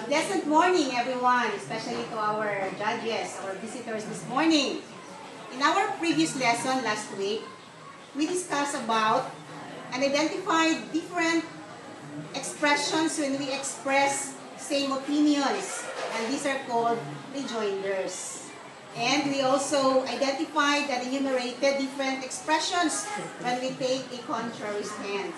Pleasant morning, everyone, especially to our judges, our visitors this morning. In our previous lesson last week, we discussed about and identified different expressions when we express same opinions, and these are called rejoinders. And we also identified and enumerated different expressions when we take a contrary stand.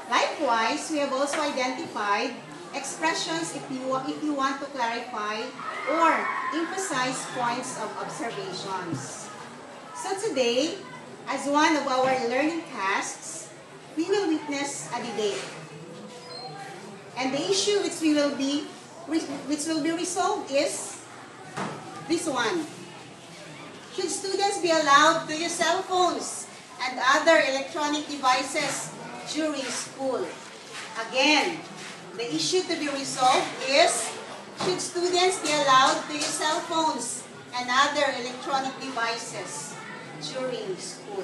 Likewise, we have also identified expressions if you want to clarify or emphasize points of observations. So today, as one of our learning tasks, we will witness a debate. And the issue which will be resolved is this one. Should students be allowed to use cell phones and other electronic devices during school? Again, the issue to be resolved is, should students be allowed to use cell phones and other electronic devices during school?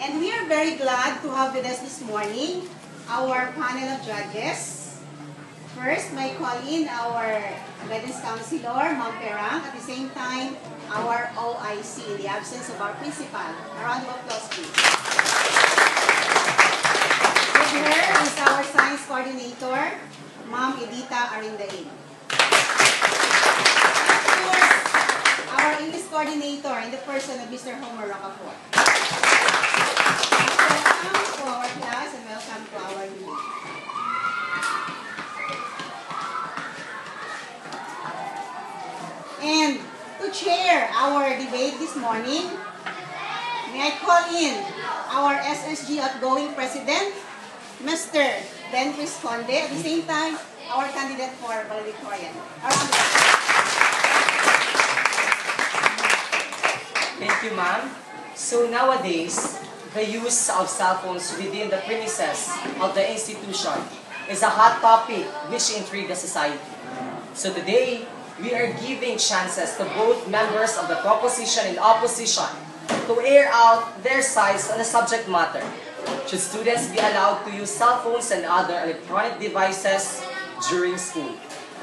And we are very glad to have with us this morning our panel of judges. First, may call in our guidance counselor, Ma'am Perang, at the same time, our OIC in the absence of our principal. A round of applause, please. With her is our science coordinator, Ma'am Edita Arindain. Of course, our English coordinator in the person of Mr. Homer Rocafort. Welcome to our class and welcome to our meeting. And to chair our debate this morning, may I call in our SSG outgoing president, Mr. Therese Conde, at the same time, our candidate for valedictorian. Thank you, ma'am. So nowadays, the use of cell phones within the premises of the institution is a hot topic which intrigues the society. So today, we are giving chances to both members of the proposition and opposition to air out their sides on the subject matter. Should students be allowed to use cell phones and other electronic devices during school?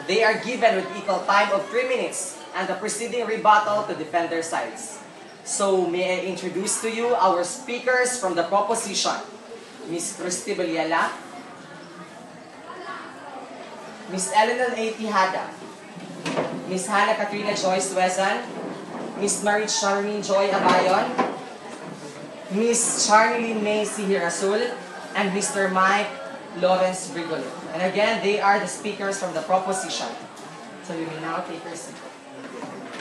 They are given with equal time of 3 minutes and the preceding rebuttal to defend their sides. So may I introduce to you our speakers from the proposition. Ms. Christy Baliala, Ms. Eleanor A. Tijada, Ms. Hannah Katrina Joyce Wezan, Ms. Marie Charlene Joy Abayon, Ms. Charlene May Sihirasul, and Mr. Mike Lawrence Brigolo. And again, they are the speakers from the proposition. So you may now take your seat.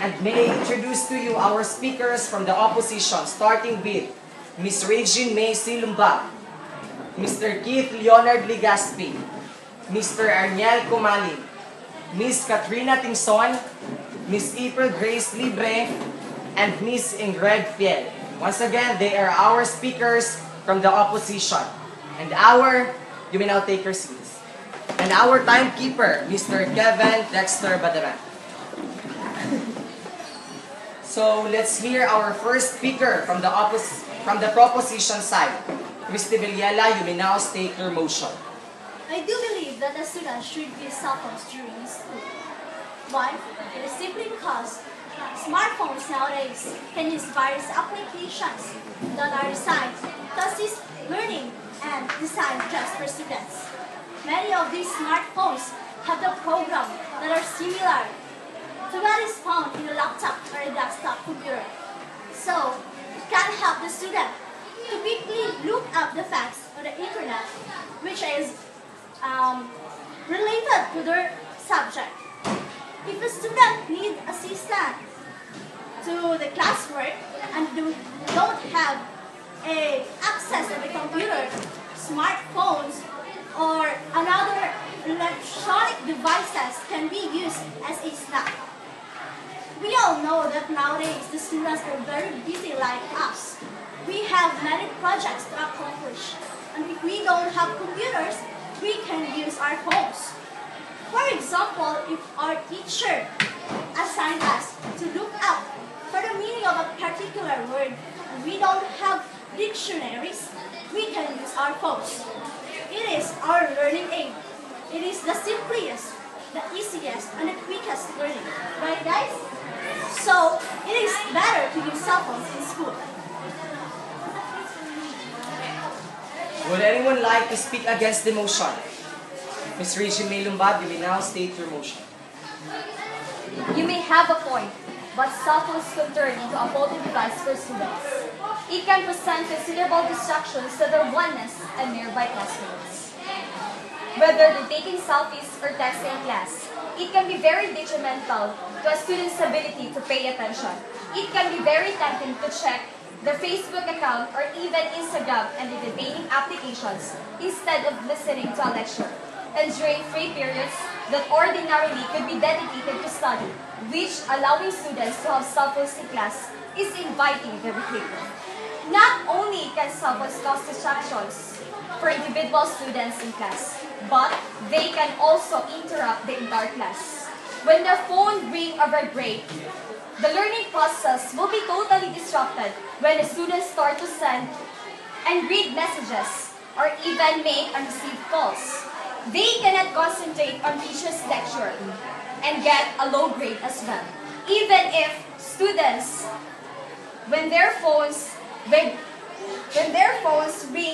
And may I introduce to you our speakers from the opposition, starting with Ms. Regine May Silumba, Mr. Keith Leonard Ligaspi, Mr. Arniel Kumalin, Ms. Katrina Tingson, Ms. April Grace Libre, and Ms. Ingrid Fiel. Once again, they are our speakers from the opposition. And you may now take your seats. And our timekeeper, Mr. Kevin Dexter Badaran. So let's hear our first speaker from the proposition side. Christy Villela, you may now state your motion. I do believe that the students should use cell phones during school. Why? It is simply because smartphones nowadays can use various applications that are designed to assist learning and designed just for students. Many of these smartphones have the program that are similar to what is found in a laptop or a desktop computer. So, it can help the student to quickly look up the facts on the internet, which is related to their subject. If a student needs assistance to the classwork and don't have access to the computer, smartphones, or another electronic devices can be used as a snack. We all know that nowadays the students are very busy like us. We have many projects to accomplish. And if we don't have computers, we can use our phones. For example, if our teacher assigned us to look up for the meaning of a particular word and we don't have dictionaries, we can use our phones. It is our learning aid. It is the simplest, the easiest, and the quickest learning. Right, guys? So, it is better to use cell phones in school. Would anyone like to speak against the motion? Ms. Regine May Lumbab, you may now state your motion. You may have a point, but cell phones can turn into a faulty device for students. It can present considerable distractions to their oneness and nearby classmates. Whether they're taking selfies or texting in class, it can be very detrimental to a student's ability to pay attention. It can be very tempting to check their Facebook account or even Instagram and entertaining applications instead of listening to a lecture. And during free periods that ordinarily could be dedicated to study, which allowing students to have cell phones in class is inviting their behavior. Not only can cell phones cause distractions for individual students in class, but they can also interrupt the entire class. When the phone ring or vibrate, the learning process will be totally disrupted when the students start to send and read messages or even make and receive calls. They cannot concentrate on teacher's lecture and get a low grade as well. Even if students, when their phones ring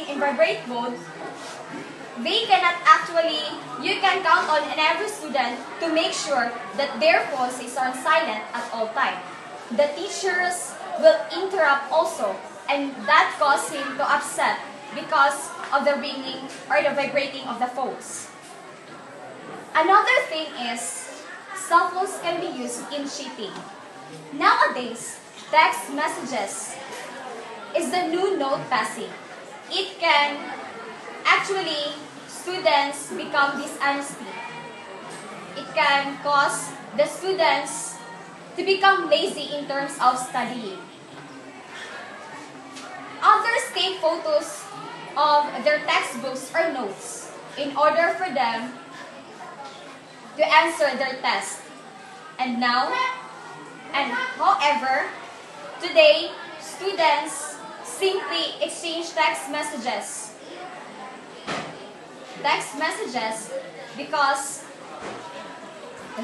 in vibrate mode, they cannot actually, you can count on every student to make sure that their phones is on silent at all time. The teachers will interrupt also, and that causes him to upset because of the ringing or the vibrating of the phones. Another thing is, cell phones can be used in cheating. Nowadays, text messages is the new note passing. It can actually, students become dishonesty. It can cause the students to become lazy in terms of studying. Others take photos of their textbooks or notes in order for them to answer their test. However, today, students simply exchange text messages because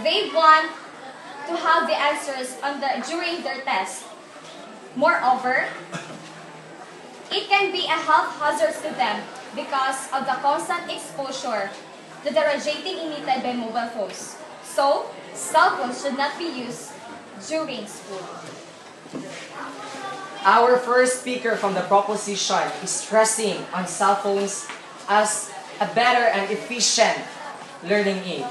they want to have the answers during their test. Moreover, it can be a health hazard to them because of the constant exposure to the radiating emitted by mobile phones. So, cell phones should not be used during school. Our first speaker from the proposition is stressing on cell phones as a better and efficient learning aid.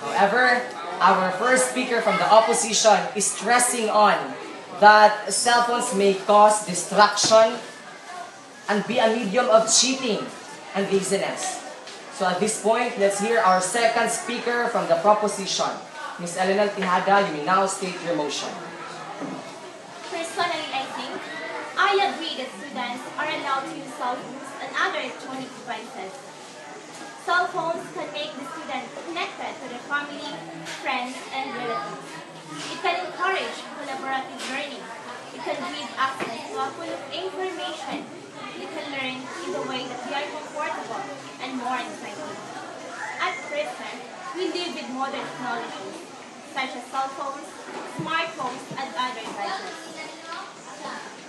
However, our first speaker from the opposition is stressing on that cell phones may cause distraction and be a medium of cheating and laziness. So at this point, let's hear our second speaker from the proposition. Ms. Eleanor Tejada, you may now state your motion. Personally, I agree that students are allowed to use cell phones and other electronic devices. Cell phones can make the student connected to their family, friends, and relatives. It can encourage collaborative learning. It can give access to a pool of information. They can learn in the way that they are comfortable and more exciting. At present, we live with modern technologies, such as cell phones, smartphones, and other devices.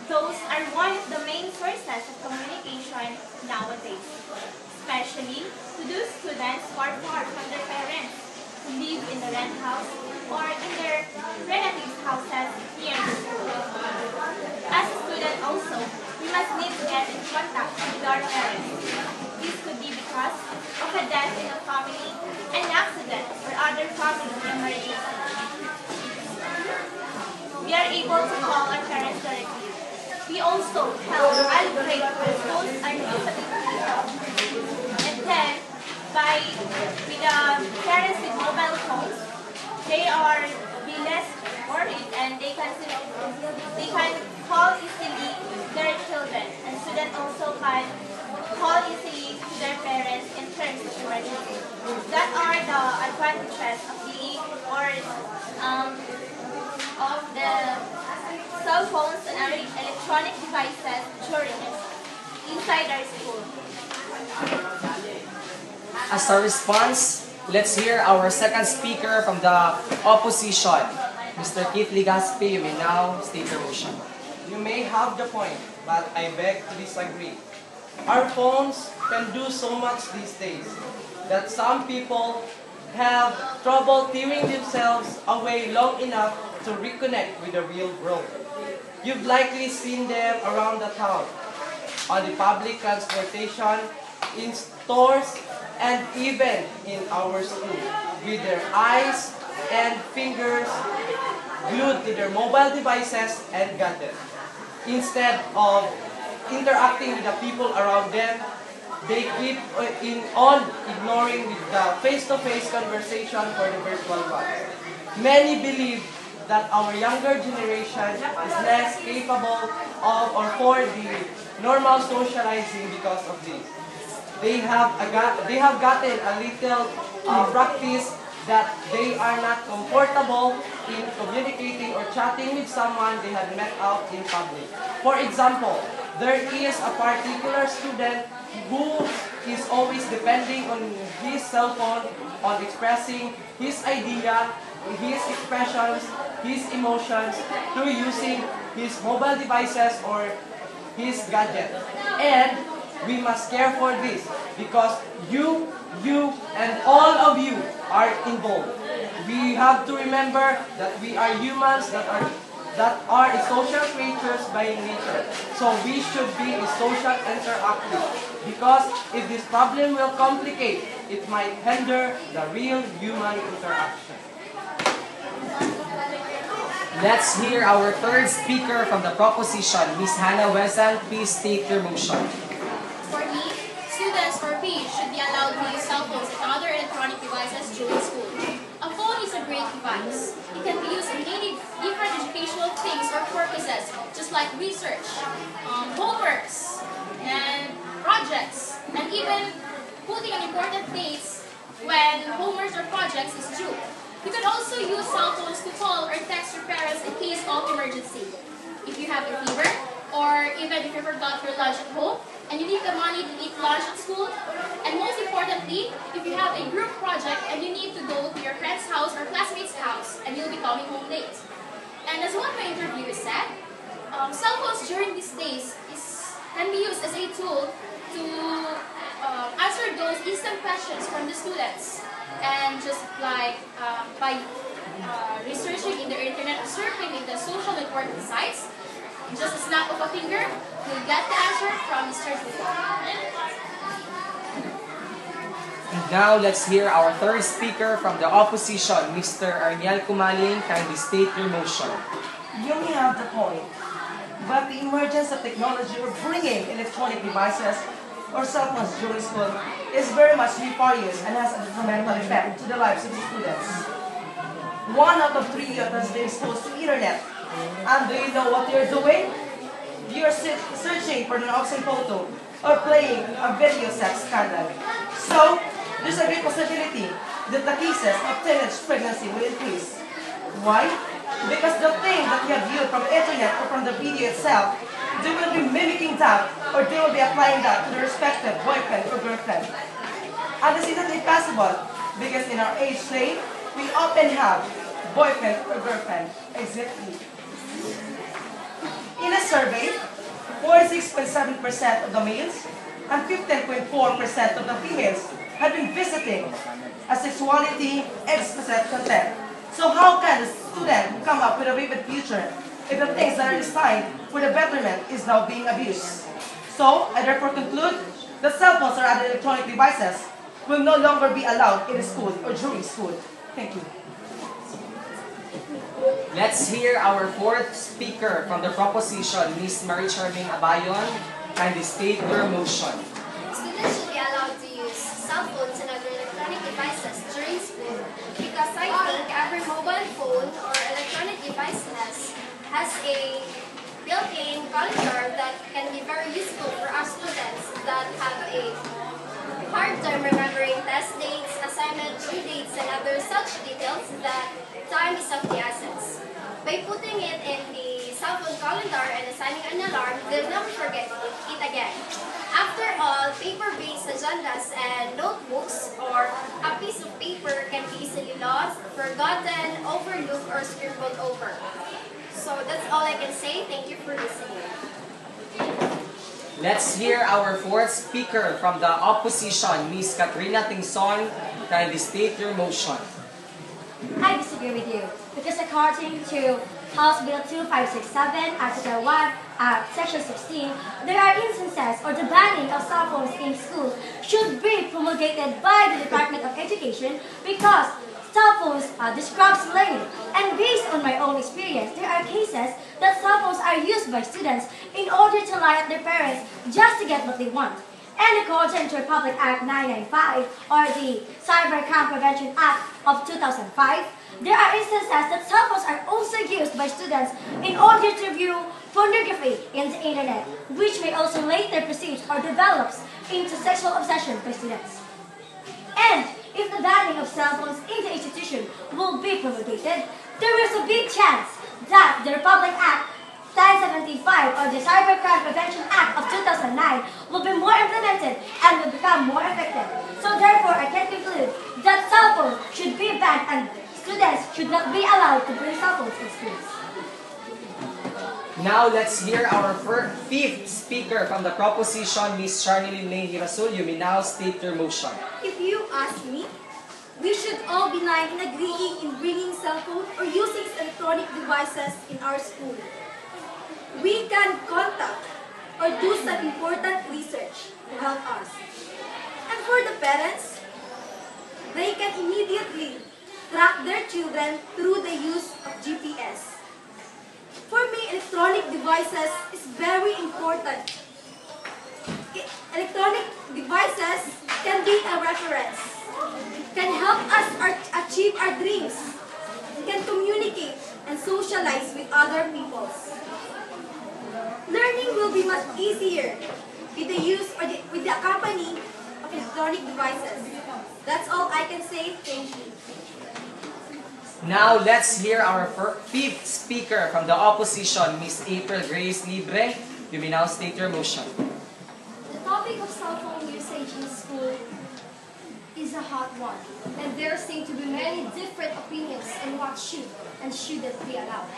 Those are one of the main sources of communication nowadays, especially to those students who are far from their parents, who live in the rent house or in their relatives' houses near the school. As a student also, we must need to get in contact with our parents. This could be because of a death in a family, an accident, or other family emergency. We are able to call our parents directly. We also help allocate our phones and disability. And then, with the parents with mobile phones, they are be less worried and they can call easily their children. And students also can call easily to their parents in terms of emergency. That are the advantages of the cell phones and other electronic devices during inside our school. As a response, let's hear our second speaker from the opposition. Mr. Keith Ligaspi, you may now state your motion. You may have the point, but I beg to disagree. Our phones can do so much these days that some people have trouble tearing themselves away long enough to reconnect with the real world. You've likely seen them around the town, on the public transportation, in stores, and even in our school, with their eyes and fingers glued to their mobile devices and gadgets. Instead of interacting with the people around them, they keep on ignoring the face-to-face conversation for the virtual one. Many believe that our younger generation is less capable of or for the normal socializing because of this. They have gotten a little practice that they are not comfortable in communicating or chatting with someone they had met out in public. For example, there is a particular student who is always depending on his cell phone on expressing his idea, his expressions, his emotions through using his mobile devices or his gadget. And we must care for this because you, and all of you are involved. We have to remember that we are humans that are social creatures by nature. So we should be social interactive because if this problem will complicate, it might hinder the real human interaction. Let's hear our third speaker from the proposition. Ms. Hannah Wezan, please state your motion. For me, students or peers should be allowed to use cell phones and other electronic devices during school. A phone is a great device. It can be used in many different educational things or purposes, just like research, homeworks, and projects, and even putting an important dates when homeworks or projects is due. You can also use cell phones to call or text your parents in case of emergency. If you have a fever, or even if you forgot your lunch at home, and you need the money to eat lunch at school, and most importantly, if you have a group project and you need to go to your friend's house or classmate's house, and you'll be coming home late. And as one of my interviewers said, cell phones during these days can be used as a tool to answer those instant questions from the students. And just like by researching in the internet, surfing in the social networking sites, just a snap of a finger, you'll get the answer from Mr. And now let's hear our third speaker from the opposition, Mr. Arniel Kumaling. Kindly state your motion. You may have the point, but the emergence of technology or bringing electronic devices or cell phones during school is very much nefarious and has a detrimental effect to the lives of the students. 1 out of 3 youth has been exposed to internet. And do you know what you're doing? You're searching for an awesome photo or playing a video sex scandal. So, there's a great possibility that the cases of teenage pregnancy will increase. Why? Because the thing that you have viewed from the internet or from the video itself, they will be mimicking that or they will be applying that to their respective boyfriend or girlfriend. And this isn't impossible because in our age lane, we often have boyfriend or girlfriend. Exactly. In a survey, 46.7% of the males and 15.4% of the females have been visiting a sexuality explicit content. So how can a student come up with a vivid future if the things that are designed for the betterment is now being abused? So, I therefore conclude that cell phones or other electronic devices will no longer be allowed in school or during school. Thank you. Let's hear our fourth speaker from the proposition, Ms. Marie Charmaine Abayon. Kindly state your motion. Students should be allowed to use cell phones and other electronic devices during school because I think every mobile phone or electronic device has a built-in culture that can be very useful for our students that have a hard time remembering test dates, assignment due dates, and other such details that time is of the essence. By putting it in the cell phone calendar and assigning an alarm, they'll never forget it again. After all, paper-based agendas and notebooks or a piece of paper can be easily lost, forgotten, overlooked, or scribbled over. So that's all I can say. Thank you for listening. Let's hear our fourth speaker from the opposition, Ms. Katrina Tingson. Kindly state your motion. I disagree with you because according to House Bill 2567, Article 1, Section 16, there are instances or the banning of cell phones in schools should be promulgated by the Department of Education because cell phones disrupts learning. And based on my own experience, there are cases that cell phones are used by students in order to lie at their parents just to get what they want. And according to Republic Act 995 or the Cybercrime Prevention Act of 2005, there are instances that cell phones are also used by students in order to view pornography in the internet, which may also later proceed or develops into sexual obsession by students. And if the banning of cell phones in the institution will be promulgated, there is a big chance that the Republic Act 1075 or the Cybercrime Prevention Act of 2009 will be more implemented and will become more effective. So therefore, I can conclude that cell phones should be banned and students should not be allowed to bring cell phones in schools. Now let's hear our fifth speaker from the proposition, Ms. Charnelyn May Hirasul. You may now state your motion. If you ask me, we should all be lying in agreeing in bringing cell phone or using electronic devices in our school. We can contact or do some important research to help us. And for the parents, they can immediately track their children through the use of GPS. For me, electronic devices is very important. Electronic devices can be a reference, can help us achieve our dreams, can communicate and socialize with other people. Learning will be much easier with the use or with the accompany of electronic devices. That's all I can say. Thank you. Now let's hear our fifth speaker from the opposition, Ms. April Grace Libre. You may now state your motion. The topic of cell phone usage in school is a hot one, and there seem to be many different opinions on what should and shouldn't be allowed.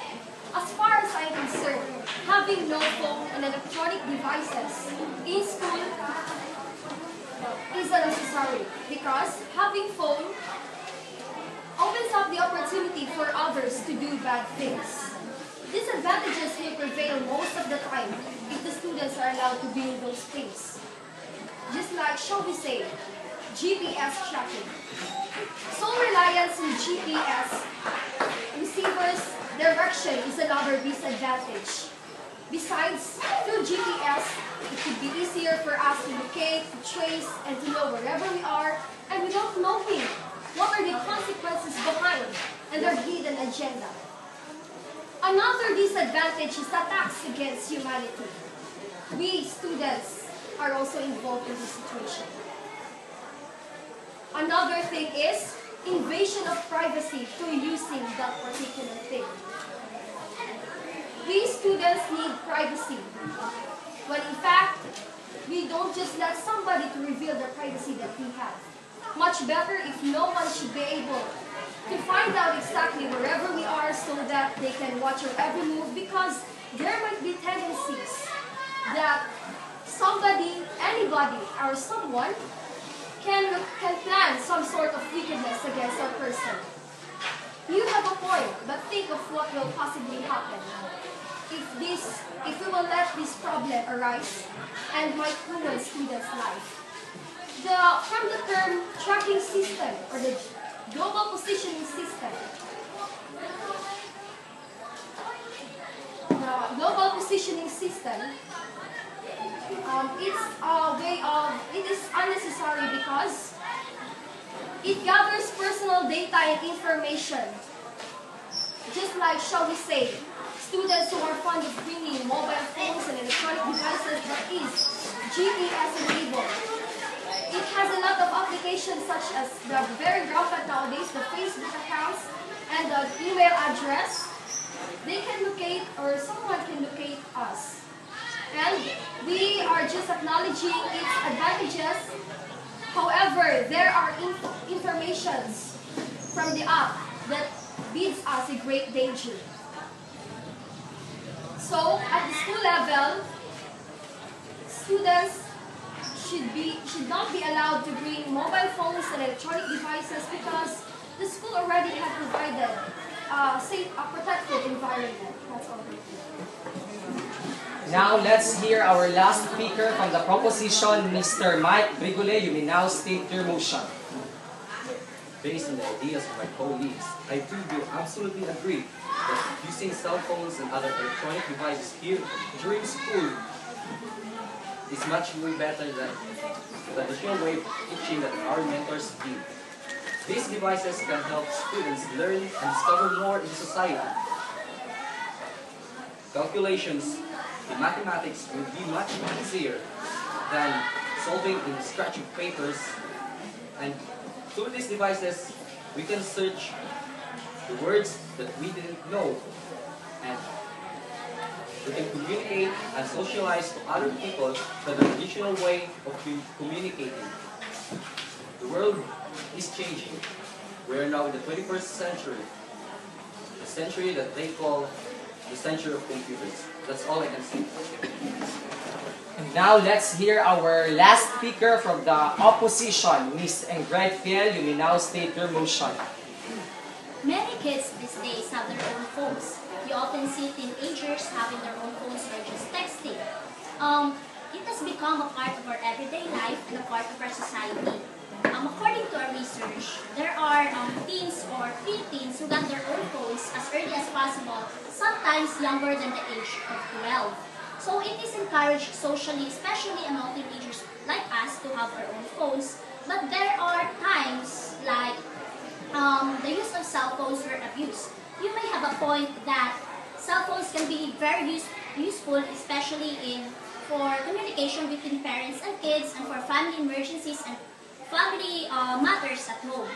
As far as I'm concerned, having no phone and electronic devices in school is unnecessary because having phone opens up the opportunity for others to do bad things. Disadvantages may prevail most of the time if the students are allowed to do those things. Just like, shall we say, GPS tracking. Sole reliance on GPS receivers direction is another disadvantage. Besides, through GPS, it could be easier for us to locate, to trace, and to know wherever we are, and without knowing what are the consequences behind and their hidden agenda. Another disadvantage is attacks against humanity. We students are also involved in this situation. Another thing is invasion of privacy through using that particular thing. We students need privacy, when in fact, we don't just let somebody to reveal the privacy that we have. Much better if no one should be able to find out exactly wherever we are so that they can watch our every move, because there might be tendencies that somebody, anybody, or someone can plan some sort of wickedness against our person. You have a point, but think of what will possibly happen if we will let this problem arise and might ruin students' life. From the term tracking system or the global positioning system, the global positioning system, it is unnecessary because it gathers personal data and information. Just like, shall we say, students who are fond of bringing mobile phones and electronic devices that is GPS enabled. It has a lot of applications such as the very rampant nowadays, the Facebook accounts and the email address. they can locate or someone can locate us. And we are just acknowledging its advantages. However, there are informations from the app that leads us a great danger. So, at the school level, students should not be allowed to bring mobile phones and electronic devices because the school already had provided a safe, protected environment. That's all. Now let's hear our last speaker from the proposition, Mr. Mike Brigule. You may now state your motion. Based on the ideas of my colleagues, I do absolutely agree that using cell phones and other electronic devices here during school is much way better than the traditional way of teaching that our mentors give. These devices can help students learn and discover more in society. Calculations in mathematics will be much easier than solving in scratching papers, and through these devices we can search the words that we didn't know, and we can communicate and socialize to other people the traditional way of communicating. The world is changing. We are now in the 21st century, the century that they call the century of computers. That's all I can say. And now let's hear our last speaker from the opposition, Ms. Ingrid Fiel. You may now state your motion. Many kids these days have their own phones. You often see teenagers having their own phones or just texting. It has become a part of our everyday life and a part of our society. According to our research, there are teens or preteens who got their own phones as early as possible, sometimes younger than the age of 12. So it is encouraged socially, especially among teenagers like us, to have our own phones. But there are times like the use of cell phones were abused. You may have a point that cell phones can be very useful, especially for communication between parents and kids and for family emergencies and family matters at home.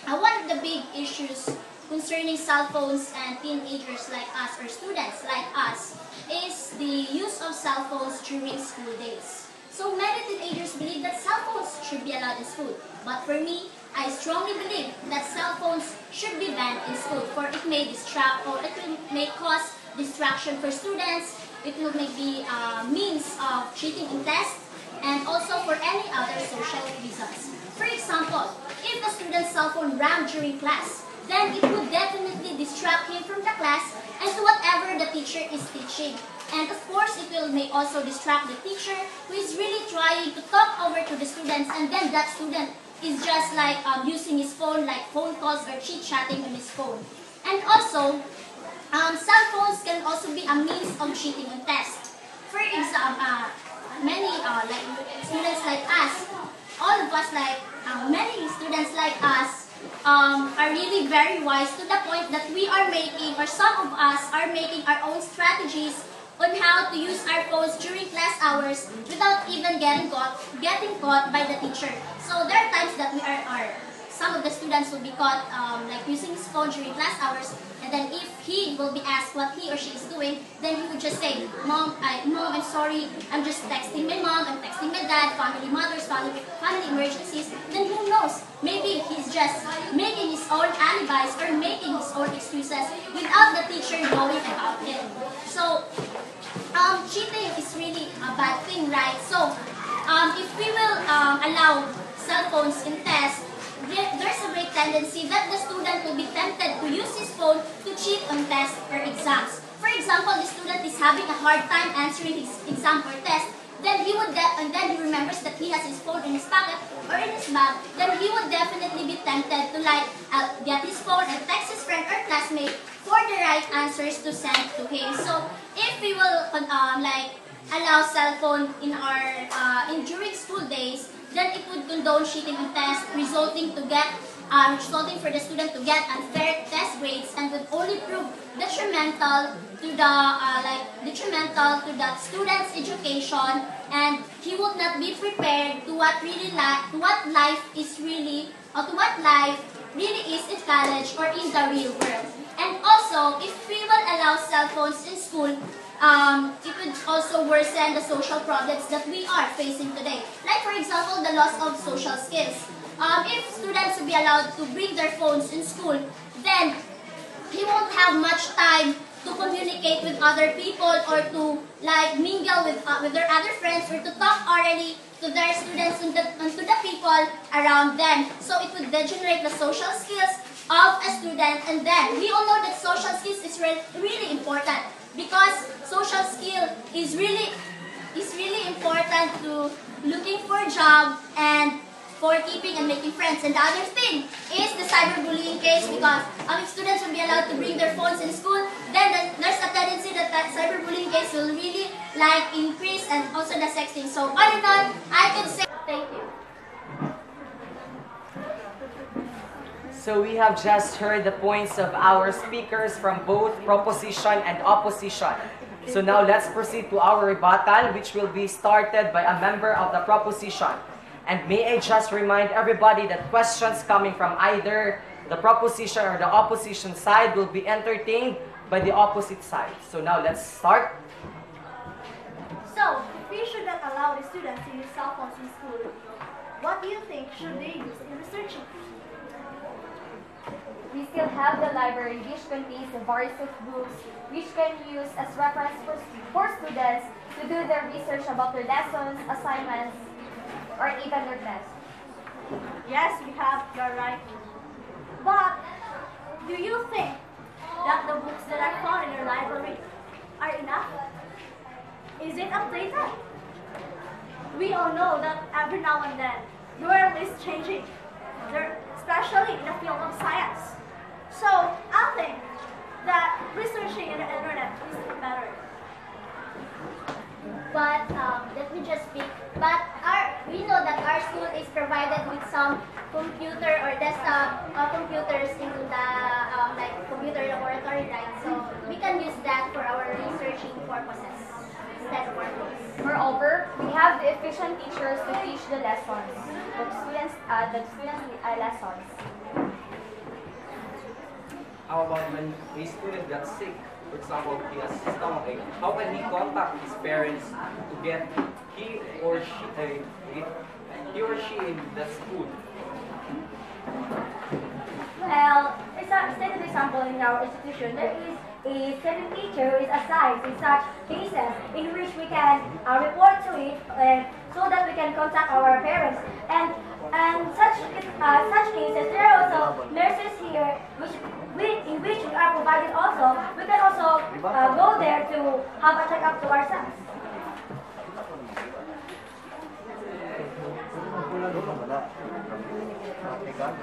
One of the big issues concerning cell phones and teenagers like us or students like us is the use of cell phones during school days. So many teenagers believe that cell phones should be allowed in school. But for me, I strongly believe that cell phones should be banned in school, for it may distract or it may cause distraction for students. It will make the means of cheating in tests and also for any other social reasons. For example, if the student's cell phone rang during class, then it would definitely distract him from the class and to whatever the teacher is teaching. And of course, may also distract the teacher who is really trying to talk over to the students, and then that student is just like using his phone, like phone calls or chit-chatting on his phone. And also, cell phones can also be a means of cheating on tests. For example, many like students like us, all of us many students like us are really very wise to the point that we are making, or some of us are making our own strategies on how to use our phones during class hours without even getting caught by the teacher. So there are times that some of the students will be caught like using his phone during class hours, and then if he will be asked what he or she is doing, then he would just say, Mom, I'm sorry, I'm just texting my mom, I'm texting my dad, family matters, family emergencies. Then who knows, maybe he's just making his own alibis or making his own excuses without the teacher knowing about it. So cheating is really a bad thing, right? So if we will allow cell phones in tests, there's a great tendency that the student will be tempted to use his phone to cheat on tests or exams. For example, the student is having a hard time answering his exam or test, then he remembers that he has his phone in his pocket or in his bag, then he would definitely be tempted to get his phone and text his friend or classmate for the right answers to send to him. So if we will allow cell phone in during school days, then it would condone cheating on tests, resulting for the student to get unfair test grades, and would only prove detrimental to the student's education, and he would not be prepared to what life really is in college or in the real world. And also, if we will allow cell phones in school, it would also worsen the social problems that we are facing today. Like for example, the loss of social skills. If students will be allowed to bring their phones in school, then he won't have much time to communicate with other people or to like mingle with their other friends or to talk orally to their students and to the people around them. So it would degenerate the social skills of a student, and then we all know that social skills is really important because social skill is really important to looking for a job and for keeping and making friends. And the other thing is the cyberbullying case, because if students will be allowed to bring their phones in school, then there's a tendency that cyberbullying case will really like increase, and also the sexting. So all in all, I can say thank you. So we have just heard the points of our speakers from both proposition and opposition. So now let's proceed to our rebuttal, which will be started by a member of the proposition. And may I just remind everybody that questions coming from either the proposition or the opposition side will be entertained by the opposite side. So now let's start. So, if we should not allow the students to use cell phones in school, what do you think should they use in researching? We still have the library, which contains a variety of books which can use as reference for students to do their research about their lessons, assignments, or even their tests. Yes, we have, you're right. But, do you think that the books that are found in your library are enough? Is it updated? We all know that every now and then, the world is changing, especially in the field of science. So, I think that researching in the internet is better. But let me just speak. But we know that our school is provided with some computer or desktop computers into the like computer laboratory, right? So we can use that for our researching purposes instead of our books. Moreover, we have the efficient teachers to teach the lessons, the students' lessons. How about when a student got sick? For example, he has stomachache. How can he contact his parents to get he or she in the school? Well, it's a stated example in our institution. There is a certain teacher who is assigned in such cases in which we can report to it so that we can contact our parents. And such cases, there are also nurses here in which we are provided also. We can also go there to have a checkup to ourselves.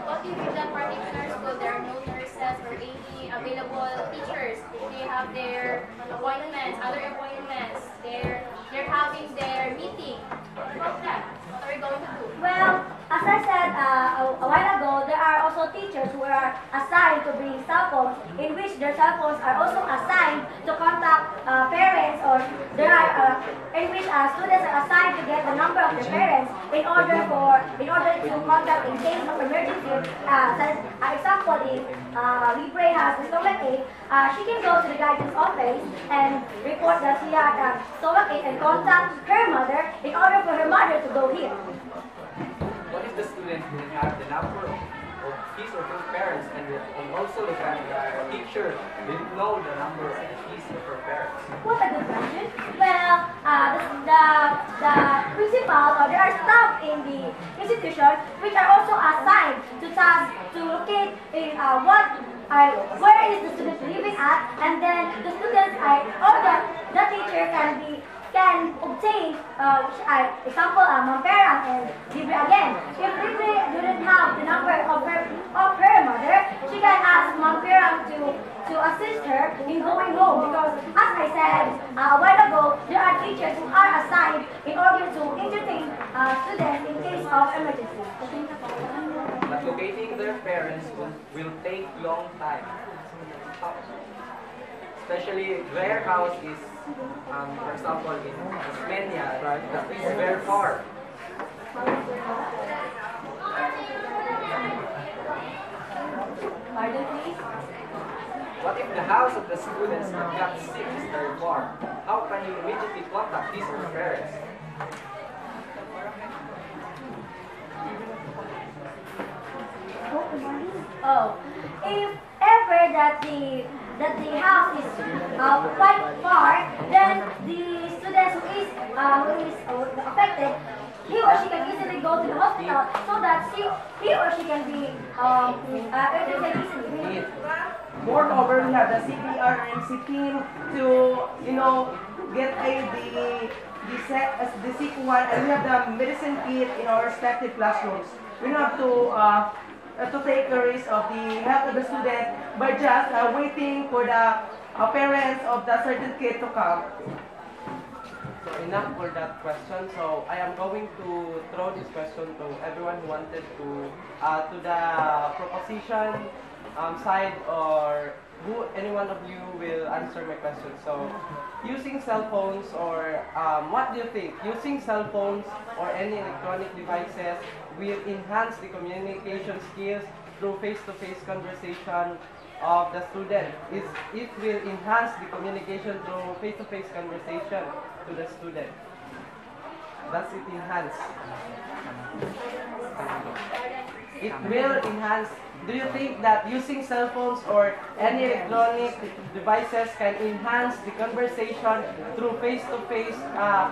What if in that particular school there are no nurses or any available teachers? They have their appointments, other appointments. They're having their meeting. What about that? What are we going to do? Well, as I said a while ago, there are also teachers who are assigned to bring cell phones, in which their cell phones are also assigned to contact parents, or there are in which students are assigned to get the number of their parents in order to contact in case of emergency. Example, if Libre has a stomachache, she can go to the guidance office and report that she had a stomachache and contact her mother in order for her mother to go here. What if the student didn't have the number of his or her parents, and also the teacher didn't know the number of his or her parents? What a good question. Well, the principal, or there are staff in the institution which are also assigned to locate in where is the student living at, and then the students the teacher can obtain, example, Mamperang and Libre again. If Libre didn't have the number of her mother, she can ask Mamperang to assist her in going home, because as I said a while ago, there are teachers who are assigned in order to entertain students in case of emergency. But locating their parents will take long time. Especially their house is, for example, in Tasmania, right? It's very far. But if the house of the students that got sick is very far, how can you immediately contact his or her parents? Oh, if ever that the house is quite far, then the student who is affected, he or she can easily go to the hospital so that he or she can be easily. Moreover, we have the CPRMC team to, get the sick one, and we have the medicine kit in our respective classrooms. We don't have to take the risk of the health of the student by just waiting for the parents of the certain kid to come. So enough for that question. So I am going to throw this question to everyone who wanted to the proposition side, or any one of you will answer my question. So using cell phones, or what do you think? Using cell phones or any electronic devices will enhance the communication skills through face-to-face conversation of the student. It will enhance the communication through face-to-face conversation to the student. Does it enhance? It will enhance. Do you think that using cell phones or any electronic devices can enhance the conversation through face-to-face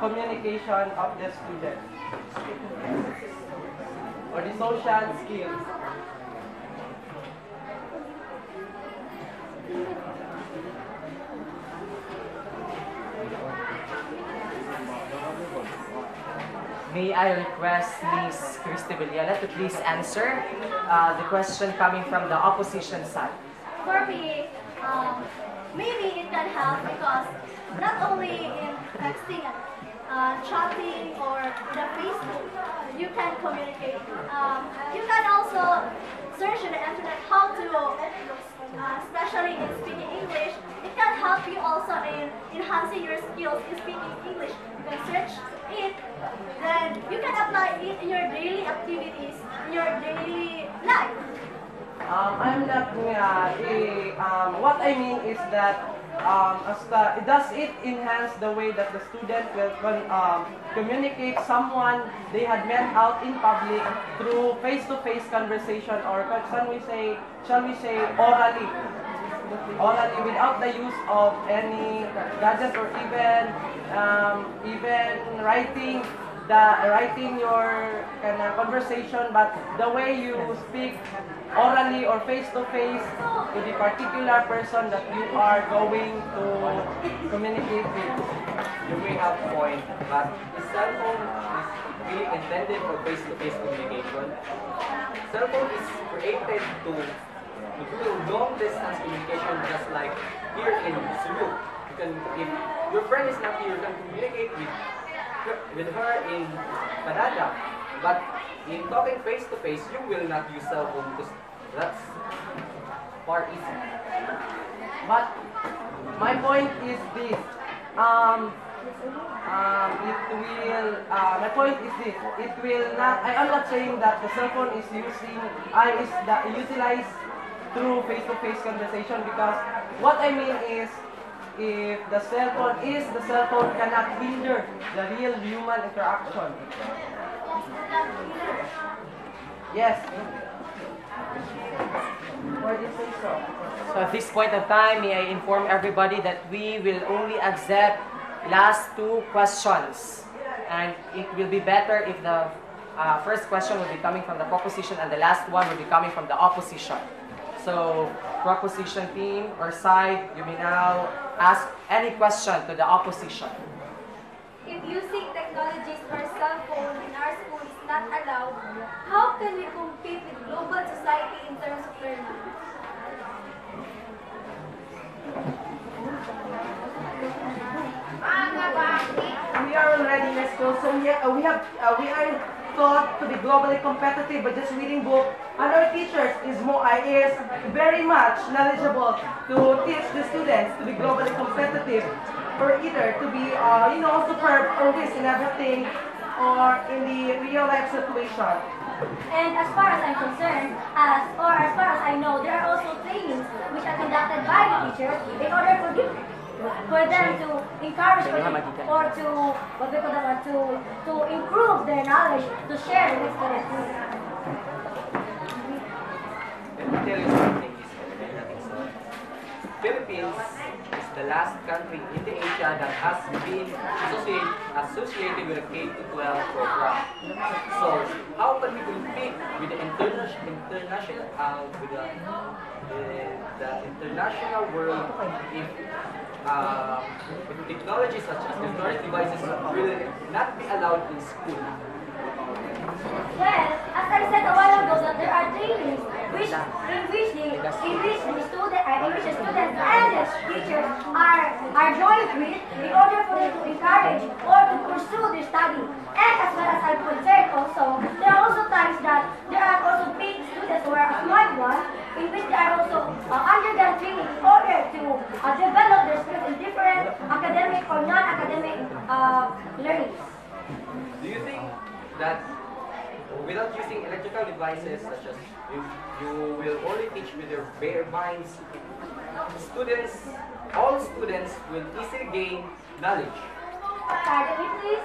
communication of the student? Or the social skills? May I request Ms. Christy Villena to please answer the question coming from the opposition side. For me, maybe it can help because not only in texting and chatting or the Facebook, you can communicate. You can also search in the internet how to, especially in speaking English. It can help you also in enhancing your skills in speaking English. You can search it, then you can apply it in your daily activities, in your daily life. I'm not. What I mean is that does it enhance the way that the student will communicate someone they had met out in public through face-to-face conversation, or shall we say orally without the use of any gadgets, or even writing your kind of conversation, but the way you speak orally or face-to-face to the particular person that you are going to communicate with. You may have a point, but the cell phone is really intended for face-to-face communication. Cell phone is created to do long-distance communication, just like here in Sulop. If your friend is not here, you can communicate with her in Canada. But in talking face-to-face, you will not use cell phone because that's far easy. But my point is this. My point is this. It will not. I am not saying that the cell phone is utilized through face-to-face conversation, because what I mean is, if the cell phone cannot hinder the real human interaction. Yes. Why did you say so? So at this point of time, may I inform everybody that we will only accept last two questions. And it will be better if the first question will be coming from the proposition and the last one will be coming from the opposition. So, proposition team or side, you may now ask any question to the opposition. If using technologies or cell phone in our school is not allowed, how can we compete with global society in terms of learning? We are already in school, so we are taught to be globally competitive by just reading books, and our teachers is very much knowledgeable to teach the students to be globally competitive, or either to be superb or risk in everything or in the real life situation. And as far as I'm concerned, as far as I know, there are also trainings which are conducted presented by the teachers in order for them to encourage or to what we call that, to improve their knowledge, to share the next students. Let me tell you something, Philippines is the last country in the Asia that has been associated with a K-12 program. So how can we compete with the the international world if technology such as electronic devices will not be allowed in school? Well, as I said a while ago, that there are trainings in which the students and the teachers are joined with in order for them to encourage or to pursue their study. And as well as I said also, there are also times that there are also paid students who are a smart ones in which they are also undergone training in order to develop their skills in different academic or non-academic learnings. Do you think that without using electrical devices such as you will only teach with your bare minds, all students will easily gain knowledge? Pardon me, please?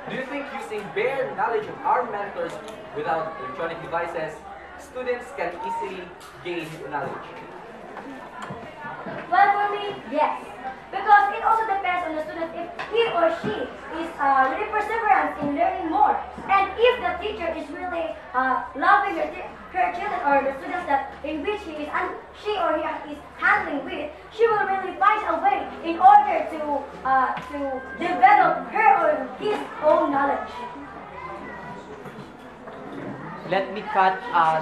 Do you think using bare knowledge of our mentors without electronic devices, students can easily gain knowledge? Well, for me, yes. Because it also depends on the student if he or she is really perseverant in learning more. And if the teacher is really loving her children or the students that in which she or he is handling with, she will really find a way in order to develop her or his own knowledge. Let me cut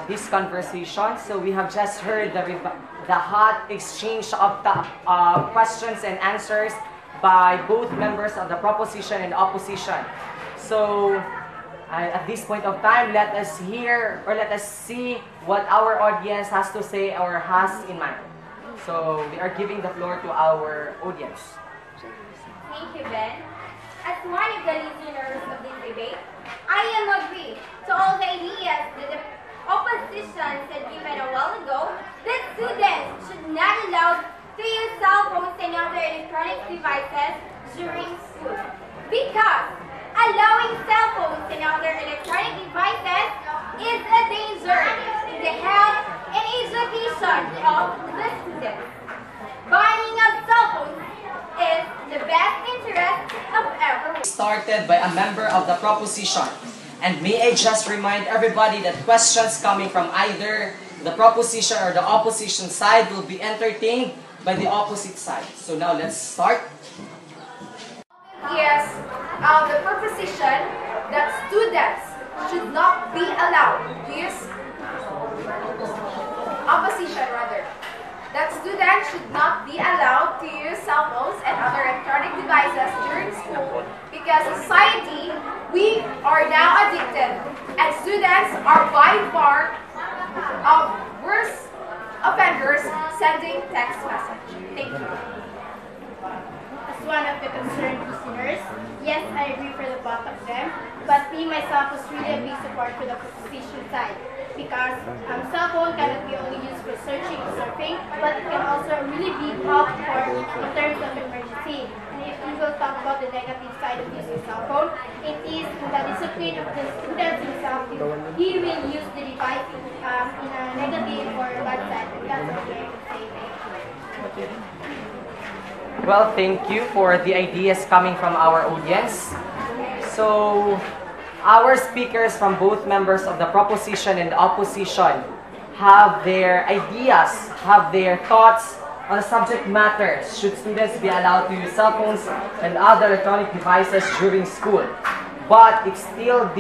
this conversation. So we have just heard the hot exchange of the questions and answers by both members of the proposition and opposition. So at this point of time, let us hear or let us see what our audience has to say or has in mind. So we are giving the floor to our audience. Thank you, Ben. As one of the listeners of this debate, I am agree to all the ideas that the opposition said given a while ago that students should not allow to use cell phones and other electronic devices during school. Because allowing cell phones and other electronic devices is a danger to the health and education of the students. Banning of cell phones is the best interest of everyone. Started by a member of the proposition. And may I just remind everybody that questions coming from either the proposition or the opposition side will be entertained by the opposite side. So now let's start. Yes, the proposition that students should not be allowed to use that students should not be allowed to use cell phones and other electronic devices during school because society, we are now addicted and students are by far worse offenders sending text message. Thank you. As one of the concerned listeners, yes, I agree for the both of them, but me myself was really a big support for the proposition side because cell phone cannot be only used for searching or surfing, but it can also really be helpful in terms of emergency. And if we will talk about the negative side of using cell phone, it is the discipline of the student himself. He will use the device in a negative or bad side. That's what I would say. Thank you. Well, thank you for the ideas coming from our audience. So, our speakers from both members of the proposition and the opposition have their ideas, have their thoughts on the subject matter. Should students be allowed to use cell phones and other electronic devices during school? But it still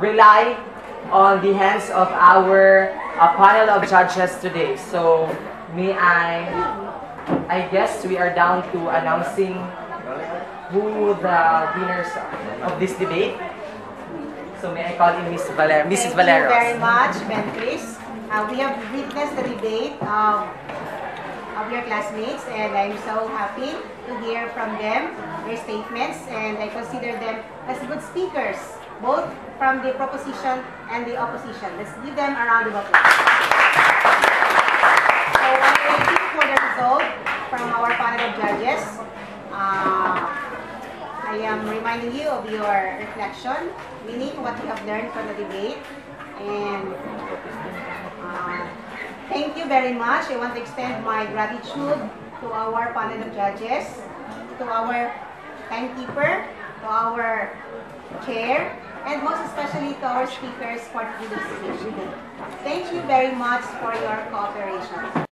rely on the hands of our panel of judges today. So, I guess we are down to announcing who the winners of this debate. So may I call in Mrs. Valeros. Thank you very much, Ben Chris. We have witnessed the debate of your classmates, and I'm so happy to hear from them, their statements, and I consider them as good speakers, both from the proposition and the opposition. Let's give them a round of applause. So, reminding you of your reflection, meaning what you have learned from the debate. And thank you very much. I want to extend my gratitude to our panel of judges, to our timekeeper, to our chair, and most especially to our speakers for today's speech. Thank you very much for your cooperation.